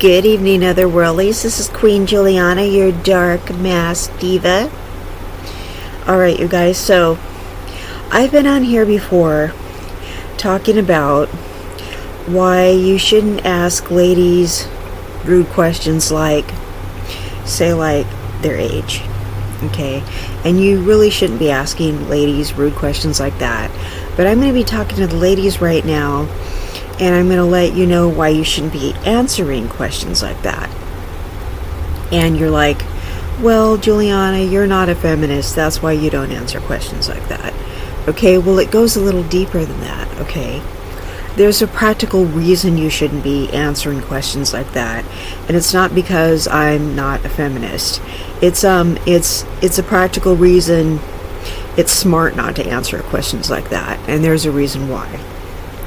Good evening, Otherworldlies. This is Queen Juliana, your dark masked diva. Alright, you guys, so I've been on here before talking about why you shouldn't ask ladies rude questions like, their age. Okay? And you really shouldn't be asking ladies rude questions like that. But I'm going to be talking to the ladies right now, and I'm going to let you know why you shouldn't be answering questions like that. And you're like, well, Juliana, you're not a feminist. That's why you don't answer questions like that. Okay, well, it goes a little deeper than that, okay? There's a practical reason you shouldn't be answering questions like that. And it's not because I'm not a feminist. It's a practical reason. It's smart not to answer questions like that. And there's a reason why.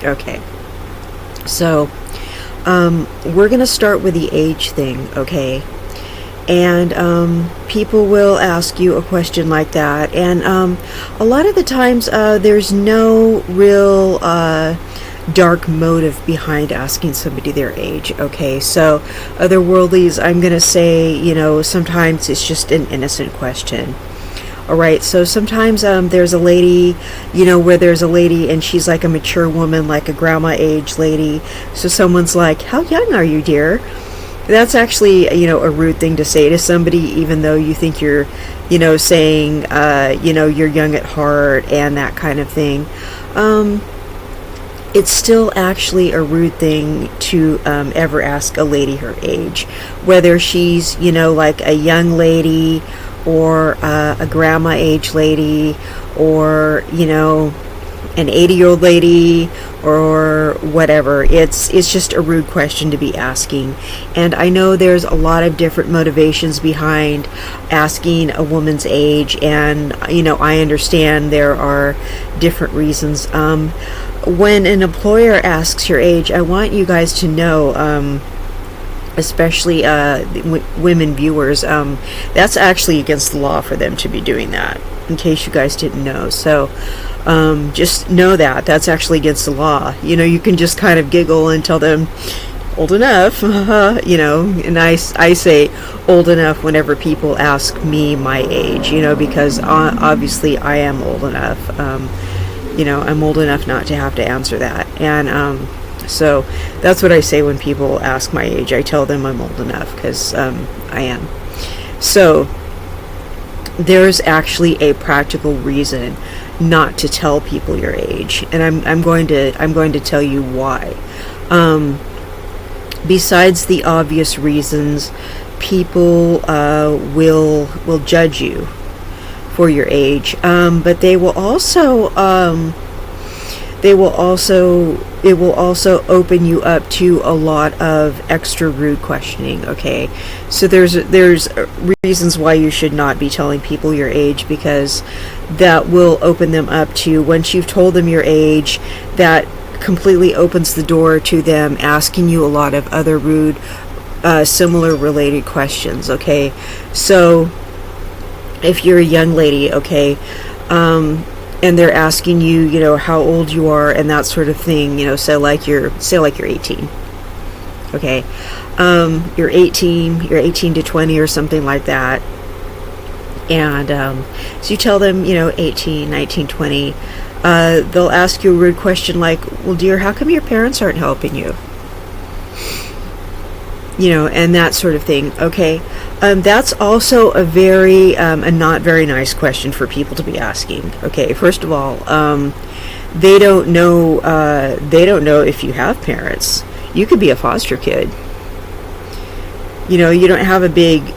Okay. So, we're going to start with the age thing, okay? And people will ask you a question like that. And a lot of the times there's no real dark motive behind asking somebody their age, okay? So, Otherworldlies, I'm going to say, sometimes it's just an innocent question. Alright, so sometimes there's a lady, where there's a lady and she's like a mature woman, like a grandma age lady. So someone's like, how young are you, dear? That's actually, a rude thing to say to somebody, even though you think you're, saying, you're young at heart and that kind of thing. It's still actually a rude thing to ever ask a lady her age. Whether she's, like a young lady, or a grandma age lady, or an 80-year-old lady, or whatever. It's just a rude question to be asking. And I know there's a lot of different motivations behind asking a woman's age, and I understand there are different reasons. When an employer asks your age, I want you guys to know, especially women viewers, that's actually against the law for them to be doing that, in case you guys didn't know. So just know that's actually against the law. You can just kind of giggle and tell them old enough, and I say old enough whenever people ask me my age, because obviously I am old enough. I'm old enough not to have to answer that. And so that's what I say when people ask my age. I tell them I'm old enough, because I am. So there's actually a practical reason not to tell people your age, and I'm going to tell you why. Besides the obvious reasons, people will judge you for your age, but it will also open you up to a lot of extra rude questioning, okay? So there's reasons why you should not be telling people your age, because that will open them up to, once you've told them your age, that completely opens the door to them asking you a lot of other rude, similar related questions, okay? So if you're a young lady, okay, and they're asking you, how old you are and that sort of thing, say like you're 18. Okay. You're 18 to 20 or something like that. And so you tell them, 18, 19, 20. They'll ask you a rude question like, well, dear, how come your parents aren't helping you? And that sort of thing. Okay. That's also a not very nice question for people to be asking. Okay. First of all, they don't know if you have parents. You could be a foster kid. You don't have a big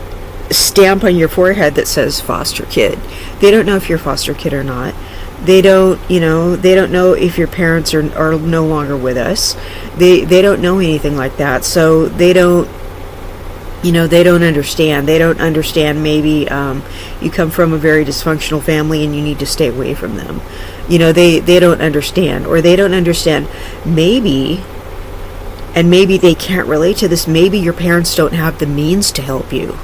stamp on your forehead that says foster kid. They don't know if you're a foster kid or not. They don't know if your parents are no longer with us. They don't know anything like that. So they don't understand. They don't understand maybe you come from a very dysfunctional family and you need to stay away from them. They don't understand. Or they don't understand maybe they can't relate to this. Maybe your parents don't have the means to help you.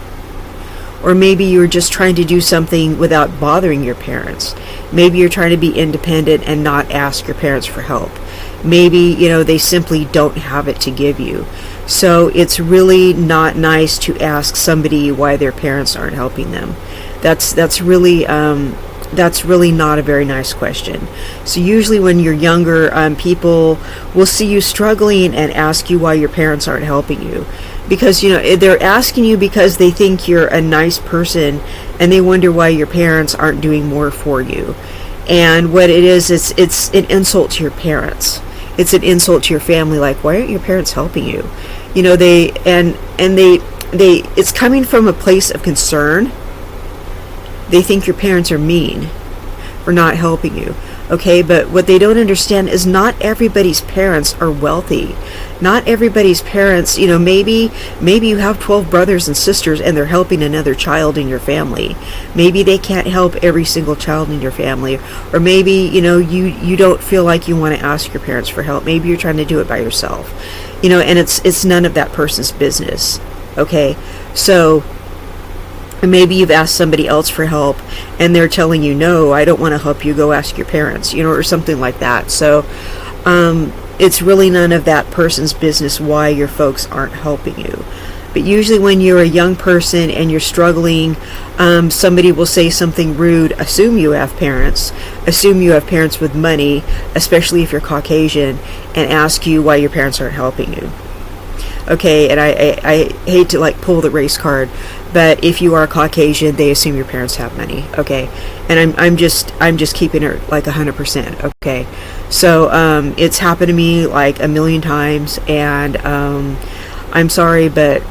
Or maybe you're just trying to do something without bothering your parents. Maybe you're trying to be independent and not ask your parents for help. maybe, you know, they simply don't have it to give you. So it's really not nice to ask somebody why their parents aren't helping them. That's really not a very nice question. So usually when you're younger, people will see you struggling and ask you why your parents aren't helping you. Because, you know, they're asking you because they think you're a nice person, and they wonder why your parents aren't doing more for you. And what it is, it's an insult to your parents. It's an insult to your family. Like, why aren't your parents helping you? You know, they it's coming from a place of concern. They think your parents are mean for not helping you. Okay, but what they don't understand is not everybody's parents are wealthy. Not everybody's parents, you know, maybe you have 12 brothers and sisters and they're helping another child in your family. Maybe they can't help every single child in your family. Or maybe, you know, you don't feel like you want to ask your parents for help. Maybe you're trying to do it by yourself. You know, and it's none of that person's business. Okay, so maybe you've asked somebody else for help and they're telling you, no, I don't want to help you, go ask your parents, you know, or something like that. So it's really none of that person's business why your folks aren't helping you. But usually when you're a young person and you're struggling, somebody will say something rude. Assume you have parents with money, especially if you're Caucasian, and ask you why your parents aren't helping you. Okay, and I hate to like pull the race card, but if you are Caucasian, they assume your parents have money. Okay, and I'm just keeping it like 100%. Okay, so it's happened to me like a million times, and I'm sorry, but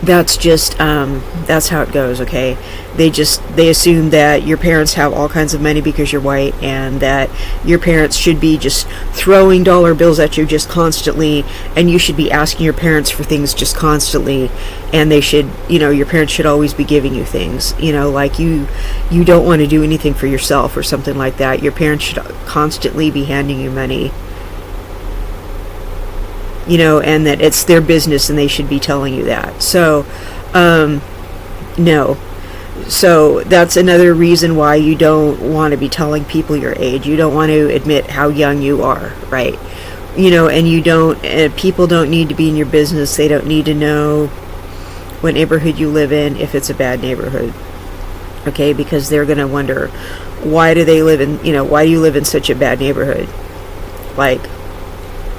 that's just that's how it goes. Okay, they assume that your parents have all kinds of money because you're white, and that your parents should be just throwing dollar bills at you just constantly, and you should be asking your parents for things just constantly, and they should, you know, your parents should always be giving you things, you know, like you don't want to do anything for yourself or something like that. Your parents should constantly be handing you money, you know, and that it's their business and they should be telling you that. So no. So that's another reason why you don't want to be telling people your age. You don't want to admit how young you are, right? You know, and people don't need to be in your business. They don't need to know what neighborhood you live in if it's a bad neighborhood. Okay, because they're going to wonder, why do you live in such a bad neighborhood? Like,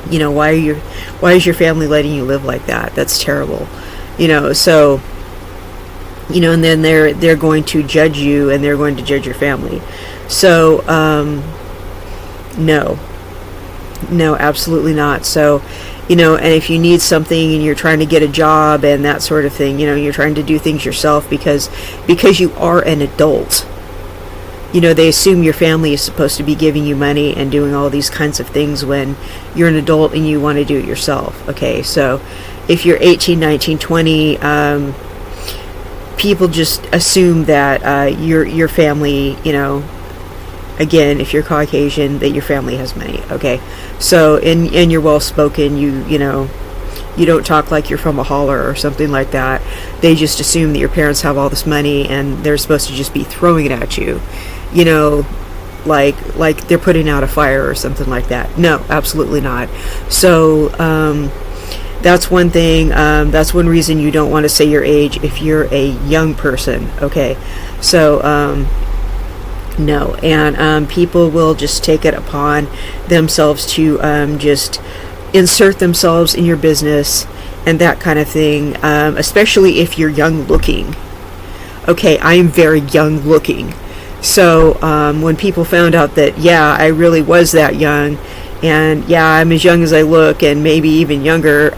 you know, why is your family letting you live like that? That's terrible. You know, so, you know, and then they're going to judge you, and they're going to judge your family. So no, absolutely not. So, you know, and if you need something and you're trying to get a job and that sort of thing, you know, you're trying to do things yourself because you are an adult. You know, they assume your family is supposed to be giving you money and doing all these kinds of things when you're an adult and you want to do it yourself. Okay, so if you're 18, 19, 20, people just assume that your family, you know, again, if you're Caucasian, that your family has money. Okay, so and you're well spoken, you know, you don't talk like you're from a holler or something like that. They just assume that your parents have all this money and they're supposed to just be throwing it at you, you know, like they're putting out a fire or something like that. No, absolutely not. So that's one thing. That's one reason you don't want to say your age if you're a young person. Okay, so no, and people will just take it upon themselves to just insert themselves in your business and that kind of thing, especially if you're young looking. Okay, I am very young looking. So when people found out that, yeah, I really was that young, and yeah, I'm as young as I look, and maybe even younger,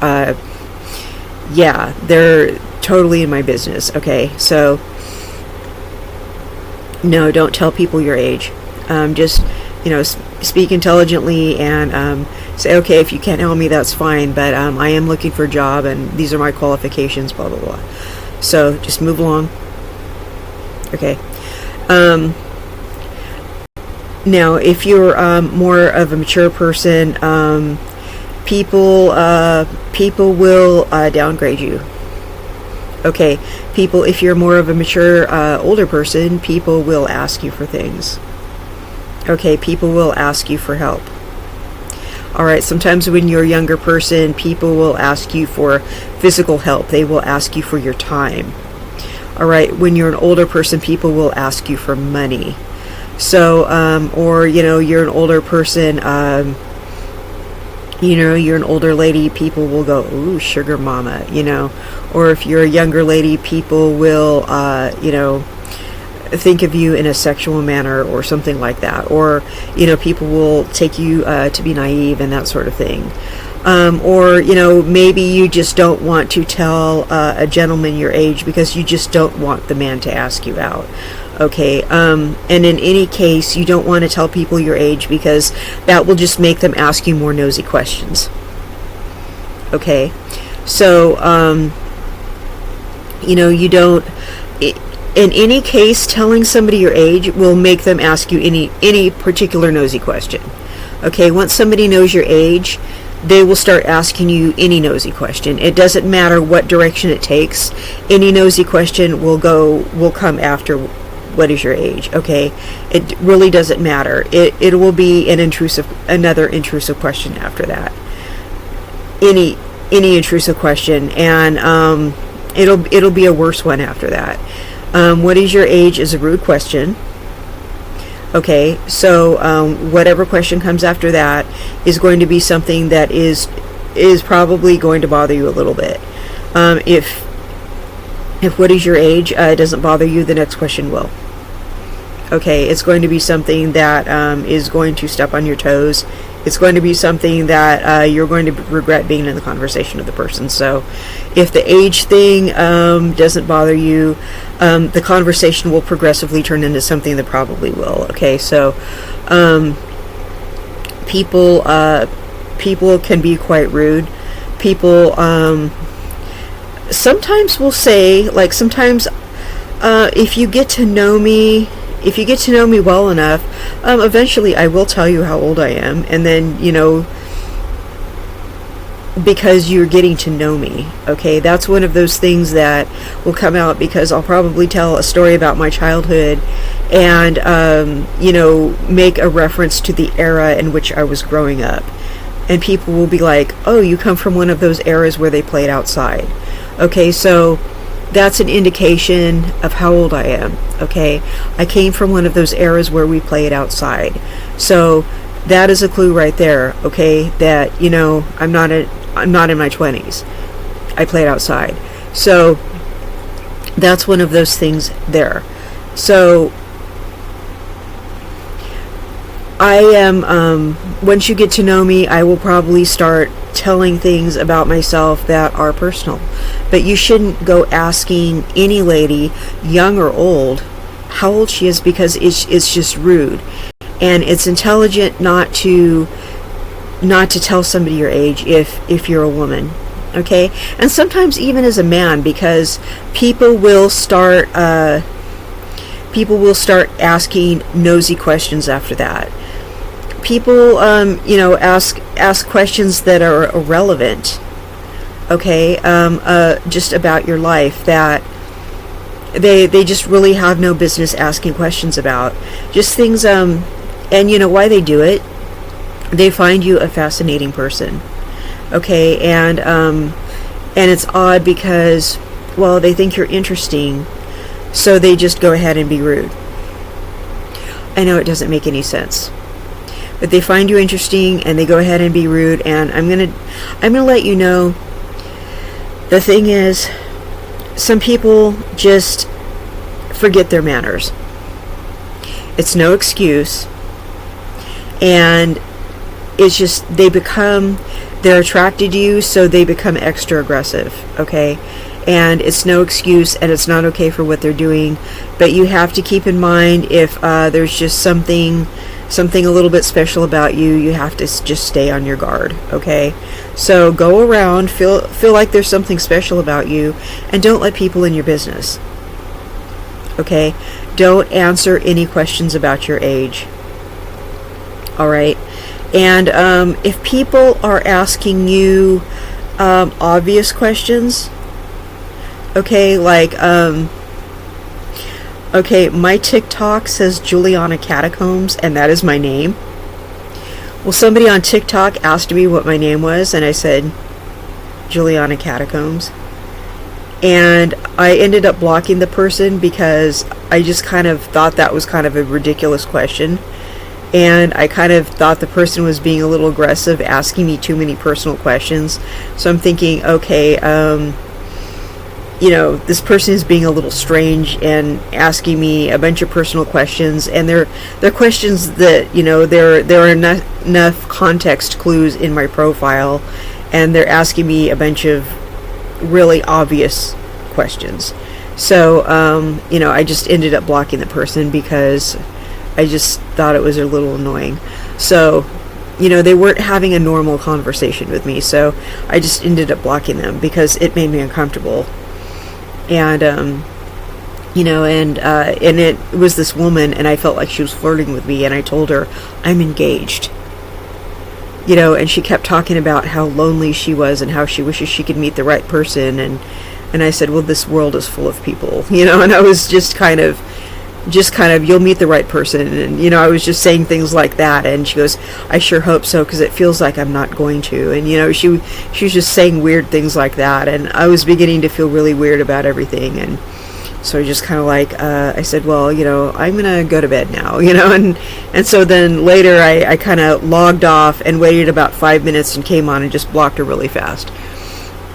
yeah, they're totally in my business. Okay, so no, don't tell people your age. Just, you know, speak intelligently and say, okay, if you can't help me, that's fine, but I am looking for a job, and these are my qualifications, blah, blah, blah. So just move along. Okay. Now, if you're more of a mature person, people will downgrade you. Okay, if you're more of a mature, older person, people will ask you for things. Okay, people will ask you for help. All right, sometimes when you're a younger person, people will ask you for physical help. They will ask you for your time. All right, when you're an older person, people will ask you for money. So, or, you're an older person, you're an older lady, people will go, ooh, sugar mama, or if you're a younger lady, people will, think of you in a sexual manner or something like that, or, people will take you to be naive and that sort of thing. Or, maybe you just don't want to tell a gentleman your age because you just don't want the man to ask you out. Okay, and in any case, you don't want to tell people your age because that will just make them ask you more nosy questions. Okay, so, you don't, in any case, telling somebody your age will make them ask you any particular nosy question. Okay, once somebody knows your age, they will start asking you any nosy question. It doesn't matter what direction it takes. Any nosy question will come after what is your age. Okay, it really doesn't matter. It will be another intrusive question after that. Any intrusive question, and it'll be a worse one after that. What is your age is a rude question. Okay, so whatever question comes after that is going to be something that is probably going to bother you a little bit. If what is your age doesn't bother you, the next question will. Okay, it's going to be something that is going to step on your toes. It's going to be something that you're going to regret being in the conversation with the person. So if the age thing doesn't bother you, the conversation will progressively turn into something that probably will. Okay, so people can be quite rude. People sometimes will say, like, sometimes if you get to know me well enough, eventually I will tell you how old I am, and then, because you're getting to know me. Okay, that's one of those things that will come out because I'll probably tell a story about my childhood and, make a reference to the era in which I was growing up. And people will be like, oh, you come from one of those eras where they played outside. Okay, so that's an indication of how old I am. Okay, I came from one of those eras where we played outside. So that is a clue right there. Okay, that I'm not in my 20s. I played outside. So that's one of those things there. So I am, once you get to know me, I will probably start telling things about myself that are personal. But you shouldn't go asking any lady, young or old, how old she is, because it's just rude. And it's intelligent not to tell somebody your age if you're a woman. Okay? And sometimes even as a man, because people will start asking nosy questions after that. People, ask questions that are irrelevant, okay, just about your life that they just really have no business asking questions about. Just things, and why they do it. They find you a fascinating person, okay, and it's odd because, well, they think you're interesting, so they just go ahead and be rude. I know it doesn't make any sense. But they find you interesting and they go ahead and be rude, and I'm gonna let you know, the thing is, some people just forget their manners. It's no excuse, and it's just they're attracted to you, so they become extra aggressive. Okay, and it's no excuse, and it's not okay for what they're doing, but you have to keep in mind, if there's just something a little bit special about you, you have to just stay on your guard. Okay, so go around, feel like there's something special about you, and don't let people in your business. Okay, don't answer any questions about your age. All right, and if people are asking you obvious questions, okay, like okay, my TikTok says Juliana Catacombs, and that is my name. Well, somebody on TikTok asked me what my name was, and I said Juliana Catacombs. And I ended up blocking the person because I just kind of thought that was kind of a ridiculous question. And I kind of thought the person was being a little aggressive, asking me too many personal questions. So I'm thinking, okay, this person is being a little strange and asking me a bunch of personal questions, and they're questions that, there are enough context clues in my profile, and they're asking me a bunch of really obvious questions. So, I just ended up blocking the person because I just thought it was a little annoying. So, they weren't having a normal conversation with me, so I just ended up blocking them because it made me uncomfortable. And, and it was this woman, and I felt like she was flirting with me, and I told her, I'm engaged. And she kept talking about how lonely she was and how she wishes she could meet the right person, and I said, well, this world is full of people, and I was just kind of, you'll meet the right person, and, I was just saying things like that, and she goes, I sure hope so, because it feels like I'm not going to, and, she was just saying weird things like that, and I was beginning to feel really weird about everything, and so I just kind of I said, well, I'm going to go to bed now, and so then later I kind of logged off and waited about 5 minutes and came on and just blocked her really fast,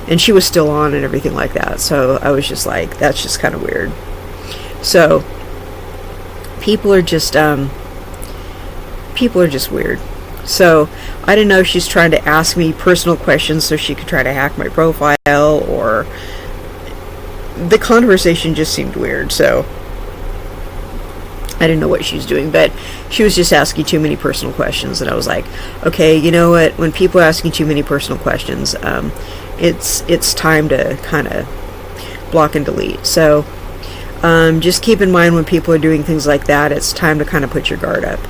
and she was still on and everything like that, so I was just like, that's just kind of weird. So people are just weird. So I don't know if she's trying to ask me personal questions so she could try to hack my profile, or the conversation just seemed weird. So I didn't know what she was doing, but she was just asking too many personal questions, and I was like, okay, you know what? When people are asking too many personal questions, it's time to kind of block and delete. So just keep in mind when people are doing things like that, it's time to kind of put your guard up.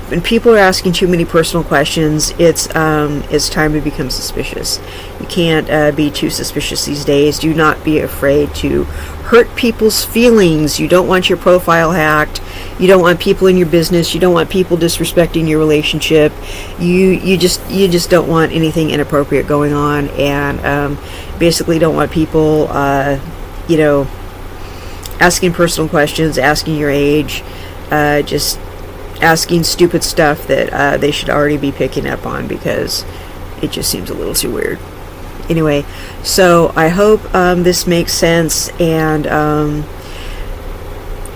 When people are asking too many personal questions, it's time to become suspicious. You can't be too suspicious these days. Do not be afraid to hurt people's feelings. You don't want your profile hacked. You don't want people in your business. You don't want people disrespecting your relationship. You just don't want anything inappropriate going on, and basically don't want people asking personal questions, asking your age, just asking stupid stuff that they should already be picking up on, because it just seems a little too weird. Anyway, so I hope this makes sense, and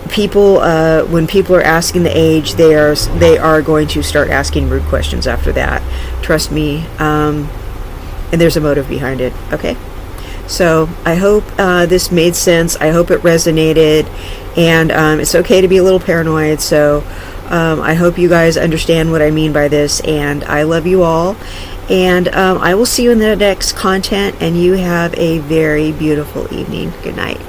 people, when people are asking the age, they are going to start asking rude questions after that. Trust me, and there's a motive behind it, okay? So I hope this made sense. I hope it resonated, and it's okay to be a little paranoid. So I hope you guys understand what I mean by this, and I love you all, and I will see you in the next content, and you have a very beautiful evening. Good night.